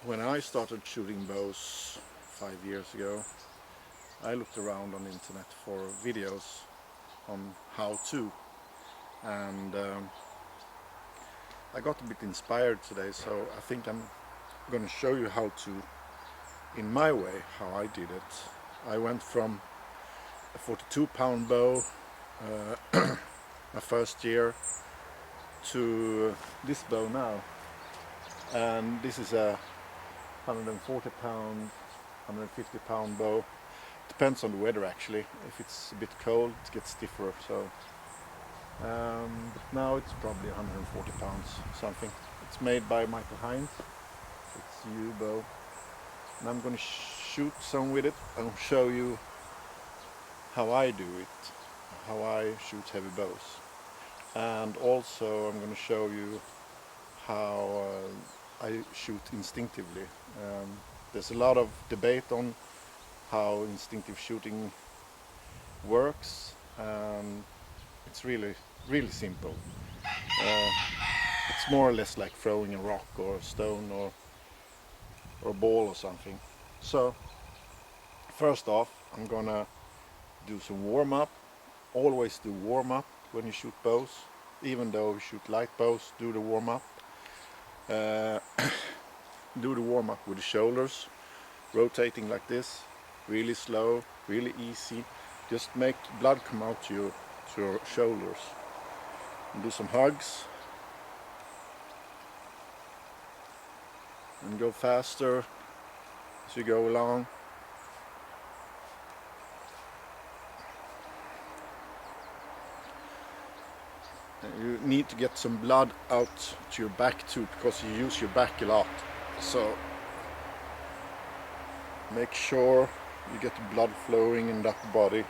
When I started shooting bows 5 years ago, I looked around on the internet for videos on how to, and I got a bit inspired today, so I think I'm going to show you how to, in my way, how I did it. I went from a 42-pound bow my first year to this bow now, and this is a 140-pound, 150-pound bow. Depends on the weather actually. If it's a bit cold, it gets stiffer. So, but now it's probably 140 pounds something. It's made by Michael Hines. It's U bow, and I'm going to shoot some with it and show you how I do it, how I shoot heavy bows, and also I'm going to show you how I shoot instinctively. There's a lot of debate on how instinctive shooting works. It's really simple. It's more or less like throwing a rock or a stone or a ball or something. So first off, I'm gonna do some warm-up. Always do warm-up when you shoot bows. Even though you shoot light bows, do the warm-up. Do the warm-up with the shoulders, rotating like this, really slow, really easy. Just make blood come out to your shoulders. And do some hugs. And go faster as you go along. You need to get some blood out to your back too, because you use your back a lot. So make sure you get the blood flowing in the upper body.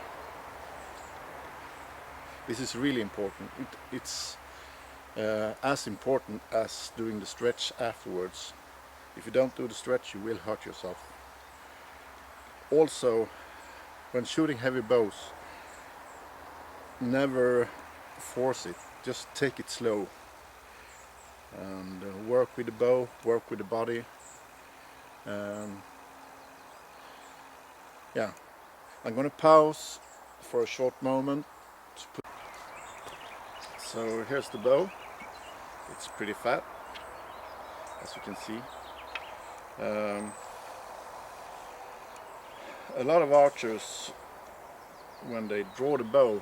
This is really important. It's as important as doing the stretch afterwards. If you don't do the stretch, you will hurt yourself. Also, when shooting heavy bows, never force it. Just take it slow and work with the bow, work with the body. Yeah, I'm gonna pause for a short moment. So here's the bow. It's pretty fat, as you can see. A lot of archers, when they draw the bow,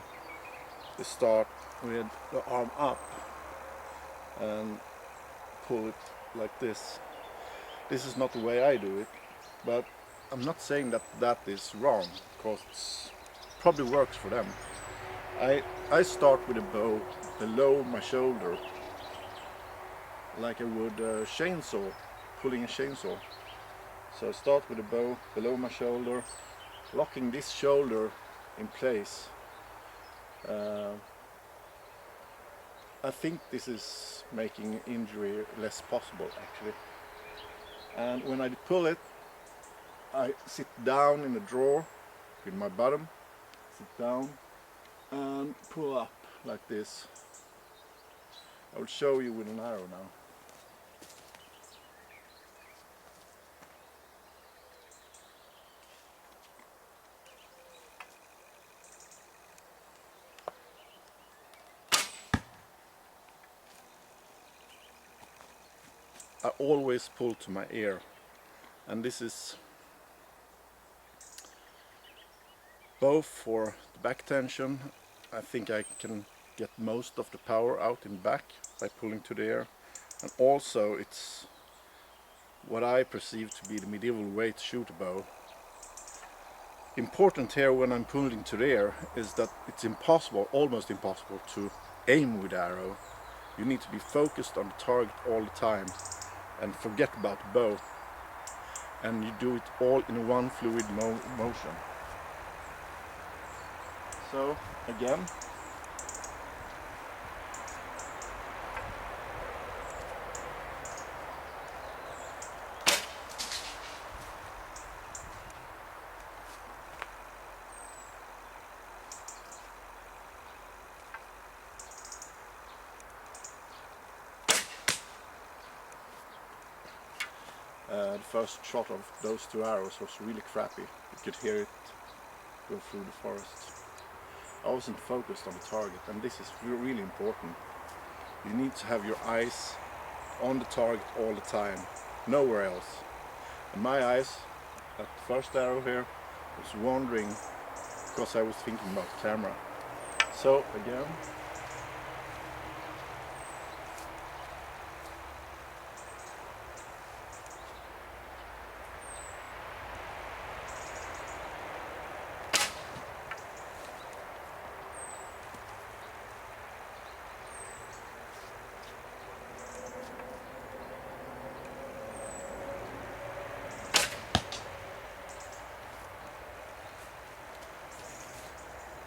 they start with the arm up and pull it like this. This is not the way I do it, but I'm not saying that that is wrong, because it probably works for them. I start with a bow below my shoulder, like I would a chainsaw, pulling a chainsaw. So I start with a bow below my shoulder, locking this shoulder in place. I think this is making injury less possible actually. And when I pull it, I sit down in the drawer with my bottom, sit down and pull up like this. I will show you with an arrow now. I always pull to my ear, and this is both for the back tension. I think I can get most of the power out in back by pulling to the ear, and also it's what I perceive to be the medieval way to shoot a bow. Important here when I'm pulling to the ear is that it's impossible, almost impossible, to aim with the arrow. You need to be focused on the target all the time and forget about the bow, and you do it all in one fluid motion. So again, The first shot of those 2 arrows was really crappy. You could hear it go through the forest. I wasn't focused on the target, and this is really important. You need to have your eyes on the target all the time, nowhere else. And my eyes, at the first arrow here, was wandering because I was thinking about the camera. So again,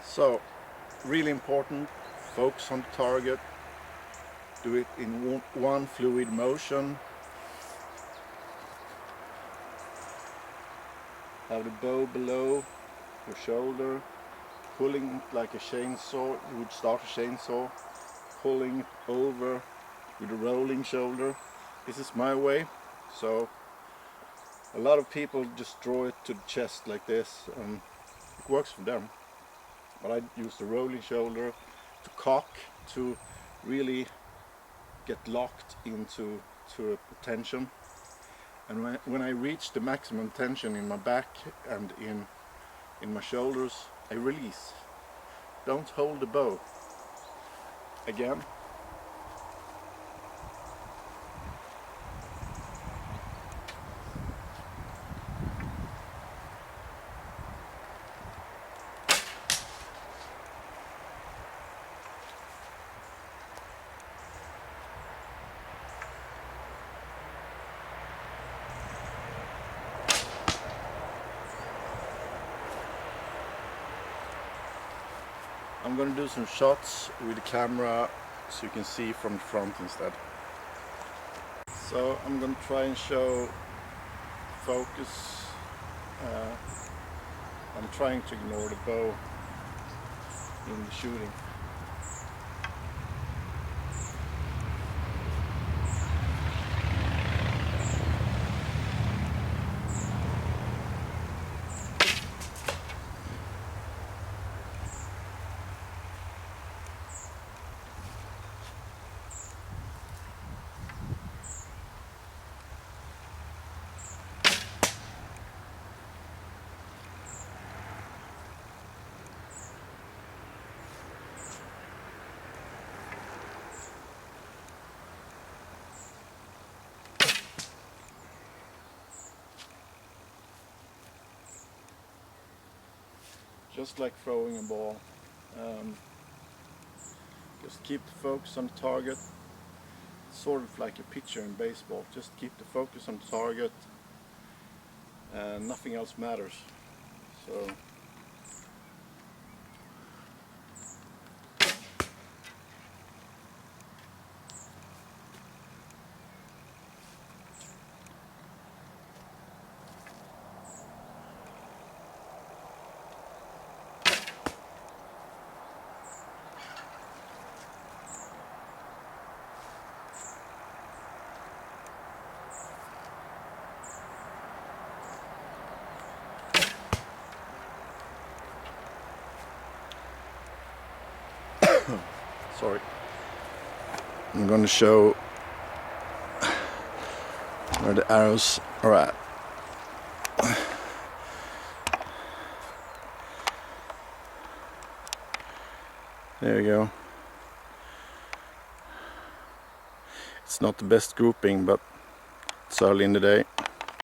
so really important, focus on the target, do it in one fluid motion. Have the bow below your shoulder, pulling it like a chainsaw. You would start a chainsaw, pulling it over with a rolling shoulder. This is my way. So a lot of people just draw it to the chest like this, and it works for them. But I use the rolling shoulder to cock, to really get locked into a tension. And when I reach the maximum tension in my back and in my shoulders, I release. Don't hold the bow. Again. I'm going to do some shots with the camera so you can see from the front instead. So I'm going to try and show focus. I'm trying to ignore the bow in the shooting. Just like throwing a ball. Just keep the focus on the target. Sort of like a pitcher in baseball. Just keep the focus on the target and nothing else matters. So sorry. I'm going to show where the arrows are at. There you go. It's not the best grouping, but it's early in the day.